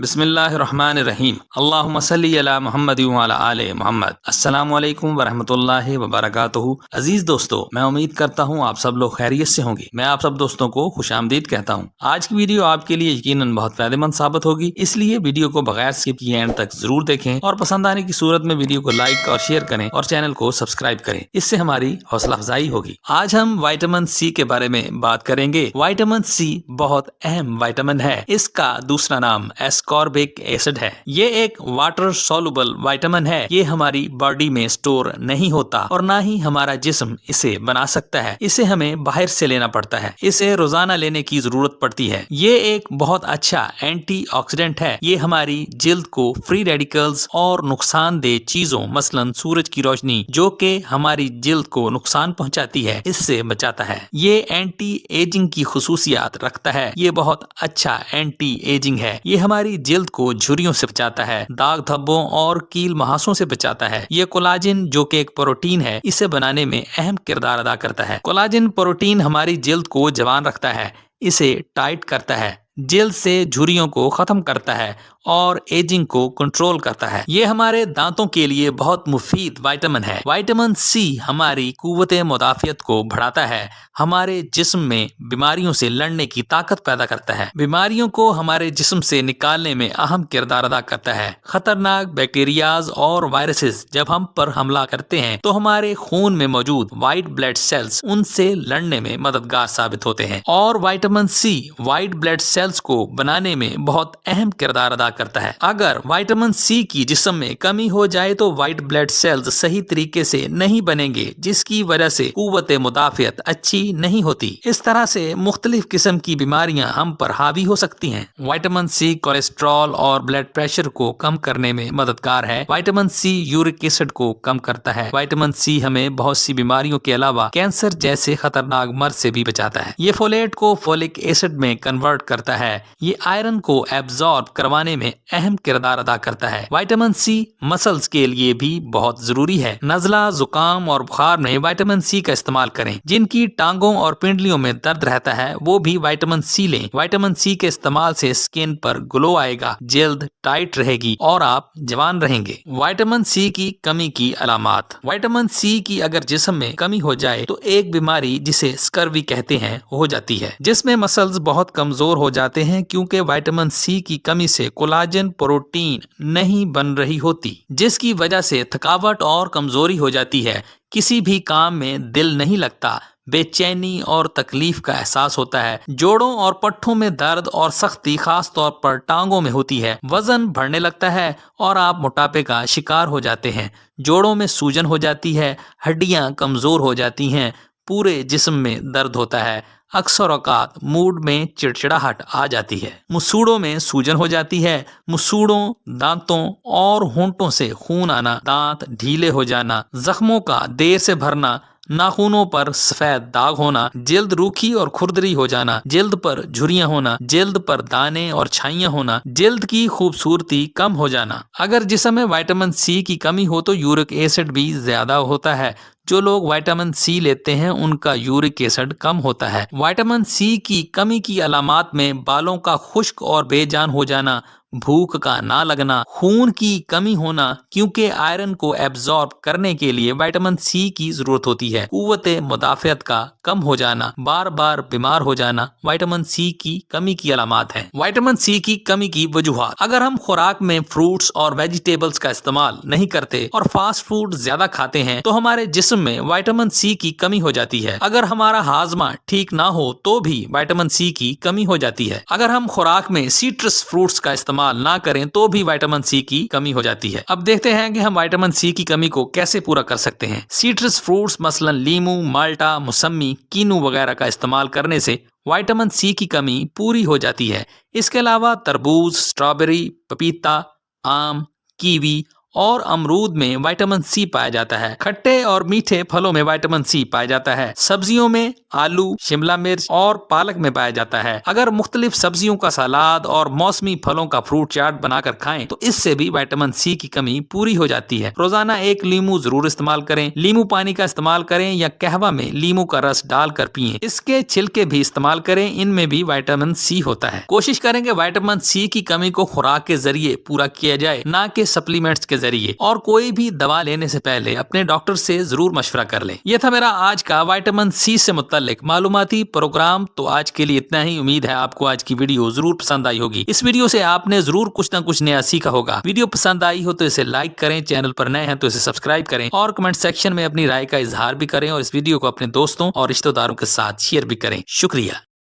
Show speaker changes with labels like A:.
A: بسم اللہ الرحمن الرحیم اللہم صلی علی محمد وعلی آل محمد۔ السلام علیکم ورحمۃ اللہ وبرکاتہ۔ عزیز دوستو، میں امید کرتا ہوں آپ سب لوگ خیریت سے ہوں گے۔ میں آپ سب دوستوں کو خوش آمدید کہتا ہوں۔ آج کی ویڈیو آپ کے لیے یقیناً بہت فائدہ مند ثابت ہوگی، اس لیے ویڈیو کو بغیر اسکپ کیے اینڈ تک ضرور دیکھیں اور پسند آنے کی صورت میں ویڈیو کو لائک اور شیئر کریں اور چینل کو سبسکرائب کریں، اس سے ہماری حوصلہ افزائی ہوگی۔ آج ہم وائٹامن سی کے بارے میں بات کریں گے۔ وائٹامن سی بہت اہم وائٹامن ہے۔ اس کا دوسرا نام اسکاربک ایسڈ ہے۔ یہ ایک واٹر سولوبل وائٹامن ہے۔ یہ ہماری باڈی میں سٹور نہیں ہوتا اور نہ ہی ہمارا جسم اسے بنا سکتا ہے۔ اسے ہمیں باہر سے لینا پڑتا ہے۔ اسے روزانہ لینے کی ضرورت پڑتی ہے۔ یہ ایک بہت اچھا اینٹی آکسیڈنٹ ہے۔ یہ ہماری جلد کو فری ریڈیکلز اور نقصان دہ چیزوں مثلا سورج کی روشنی جو کہ ہماری جلد کو نقصان پہنچاتی ہے اس سے بچاتا ہے۔ یہ اینٹی ایجنگ کی خصوصیات رکھتا ہے۔ یہ بہت اچھا اینٹی ایجنگ ہے۔ یہ ہماری جلد کو جھریوں سے بچاتا ہے، داغ دھبوں اور کیل مہاسوں سے بچاتا ہے۔ یہ کولاجن جو کہ ایک پروٹین ہے، اسے بنانے میں اہم کردار ادا کرتا ہے۔ کولاجن پروٹین ہماری جلد کو جوان رکھتا ہے، اسے ٹائٹ کرتا ہے، جلد سے جھریوں کو ختم کرتا ہے اور ایجنگ کو کنٹرول کرتا ہے۔ یہ ہمارے دانتوں کے لیے بہت مفید وائٹامن ہے۔ وائٹامن سی ہماری قوت مدافعت کو بڑھاتا ہے، ہمارے جسم میں بیماریوں سے لڑنے کی طاقت پیدا کرتا ہے، بیماریوں کو ہمارے جسم سے نکالنے میں اہم کردار ادا کرتا ہے۔ خطرناک بیکٹیریاز اور وائرسز جب ہم پر حملہ کرتے ہیں تو ہمارے خون میں موجود وائٹ بلڈ سیلز ان سے لڑنے میں مددگار ثابت ہوتے ہیں، اور vitamin C white blood cells کو بنانے میں بہت اہم کردار ادا کرتا ہے۔ اگر وائٹامن سی کی جسم میں کمی ہو جائے تو وائٹ بلڈ سیلز صحیح طریقے سے نہیں بنیں گے، جس کی وجہ سے قوت مدافعت اچھی نہیں ہوتی۔ اس طرح سے مختلف قسم کی بیماریاں ہم پر حاوی ہو سکتی ہیں۔ وائٹامن سی کولیسٹرول اور بلڈ پریشر کو کم کرنے میں مددگار ہے۔ وائٹامن سی یورک ایسڈ کو کم کرتا ہے۔ وائٹامن سی ہمیں بہت سی بیماریوں کے علاوہ کینسر جیسے خطرناک مرض سے بھی بچاتا ہے۔ یہ فولیٹ کو فولک ایسڈ میں کنورٹ کرتا ہے۔ یہ آئرن کو ایبزارب کروانے میں اہم کردار ادا کرتا ہے۔ وائٹامن سی مسلز کے لیے بھی بہت ضروری ہے۔ نزلہ، زکام اور بخار میں وائٹامن سی کا استعمال کریں۔ جن کی ٹانگوں اور پنڈلیوں میں درد رہتا ہے وہ بھی وائٹامن سی لیں۔ وائٹامن سی کے استعمال سے سکن پر گلو آئے گا، جلد ٹائٹ رہے گی اور آپ جوان رہیں گے۔ وائٹامن سی کی کمی کی علامات۔ وائٹامن سی کی اگر جسم میں کمی ہو جائے تو ایک بیماری جسے اسکروی کہتے ہیں ہو جاتی ہے، جس میں مسلز بہت کمزور ہو جاتے ہیں کیونکہ وائٹامن سی کی کمی سے کولاجن پروٹین نہیں بن رہی ہوتی، جس کی وجہ سے تھکاوٹ اور کمزوری ہو جاتی ہے۔ کسی بھی کام میں دل نہیں لگتا، بے چینی اور تکلیف کا احساس ہوتا ہے۔ جوڑوں اور پٹھوں میں درد اور سختی خاص طور پر ٹانگوں میں ہوتی ہے۔ وزن بڑھنے لگتا ہے اور آپ موٹاپے کا شکار ہو جاتے ہیں۔ جوڑوں میں سوجن ہو جاتی ہے، ہڈیاں کمزور ہو جاتی ہیں، پورے جسم میں درد ہوتا ہے۔ اکثر اوقات موڈ میں چڑچڑاہٹ آ جاتی ہے۔ مسوڑوں میں سوجن ہو جاتی ہے۔ مسوڑوں، دانتوں اور ہونٹوں سے خون آنا، دانت ڈھیلے ہو جانا، زخموں کا دیر سے بھرنا، ناخنوں پر سفید داغ ہونا، جلد روکھی اور کھردری ہو جانا، جلد پر جھریاں ہونا، جلد پر دانے اور چھائیاں ہونا، جلد کی خوبصورتی کم ہو جانا۔ اگر جسم میں وائٹامن سی کی کمی ہو تو یورک ایسڈ بھی زیادہ ہوتا ہے۔ جو لوگ وائٹامن سی لیتے ہیں ان کا یورک ایسڈ کم ہوتا ہے۔ وائٹامن سی کی کمی کی علامات میں بالوں کا خشک اور بے جان ہو جانا، بھوک کا نہ لگنا، خون کی کمی ہونا کیونکہ آئرن کو ایبزارب کرنے کے لیے وائٹامن سی کی ضرورت ہوتی ہے، قوت مدافعت کا کم ہو جانا، بار بار بیمار ہو جانا وائٹامن سی کی کمی کی علامات ہیں۔ وائٹامن سی کی کمی کی وجوہات۔ اگر ہم خوراک میں فروٹس اور ویجیٹیبلز کا استعمال نہیں کرتے اور فاسٹ فوڈ زیادہ کھاتے ہیں تو ہمارے جسم میں وائٹامن سی کی کمی ہو جاتی ہے۔ اگر ہمارا ہاضمہ ٹھیک نہ ہو تو بھی وائٹامن سی کی کمی ہو جاتی ہے۔ اگر ہم خوراک میں سیٹرس فروٹس کا استعمال نہ کریں تو بھی وائٹامن سی کی کمی ہو جاتی ہے۔ اب دیکھتے ہیں کہ ہم وائٹامن سی کی کمی کو کیسے پورا کر سکتے ہیں۔ سیٹرس فروٹس مثلا لیمو، مالٹا، موسمی، کینو وغیرہ کا استعمال کرنے سے وائٹامن سی کی کمی پوری ہو جاتی ہے۔ اس کے علاوہ تربوز، سٹرابیری، پپیتا، آم، کیوی اور امرود میں وٹامن سی پایا جاتا ہے۔ کھٹے اور میٹھے پھلوں میں وٹامن سی پایا جاتا ہے۔ سبزیوں میں آلو، شملہ مرچ اور پالک میں پایا جاتا ہے۔ اگر مختلف سبزیوں کا سلاد اور موسمی پھلوں کا فروٹ چاٹ بنا کر کھائیں تو اس سے بھی وٹامن سی کی کمی پوری ہو جاتی ہے۔ روزانہ ایک لیمو ضرور استعمال کریں۔ لیمو پانی کا استعمال کریں یا قہوہ میں لیمو کا رس ڈال کر پئیں۔ اس کے چھلکے بھی استعمال کریں، ان میں بھی وٹامن سی ہوتا ہے۔ کوشش کریں کہ وٹامن سی کی کمی کو خوراک کے ذریعے پورا کیا جائے، نہ کہ سپلیمنٹس کے ذریعے، اور کوئی بھی دوا لینے سے پہلے اپنے ڈاکٹر سے ضرور مشورہ کر لیں۔ یہ تھا میرا آج کا وٹامن سی سے متعلق معلوماتی پروگرام۔ تو آج کے لیے اتنا ہی۔ امید ہے آپ کو آج کی ویڈیو ضرور پسند آئی ہوگی۔ اس ویڈیو سے آپ نے ضرور کچھ نہ کچھ نیا سیکھا ہوگا۔ ویڈیو پسند آئی ہو تو اسے لائک کریں، چینل پر نئے ہیں تو اسے سبسکرائب کریں اور کمنٹ سیکشن میں اپنی رائے کا اظہار بھی کریں، اور اس ویڈیو کو اپنے دوستوں اور رشتہ داروں کے ساتھ شیئر بھی کریں۔ شکریہ۔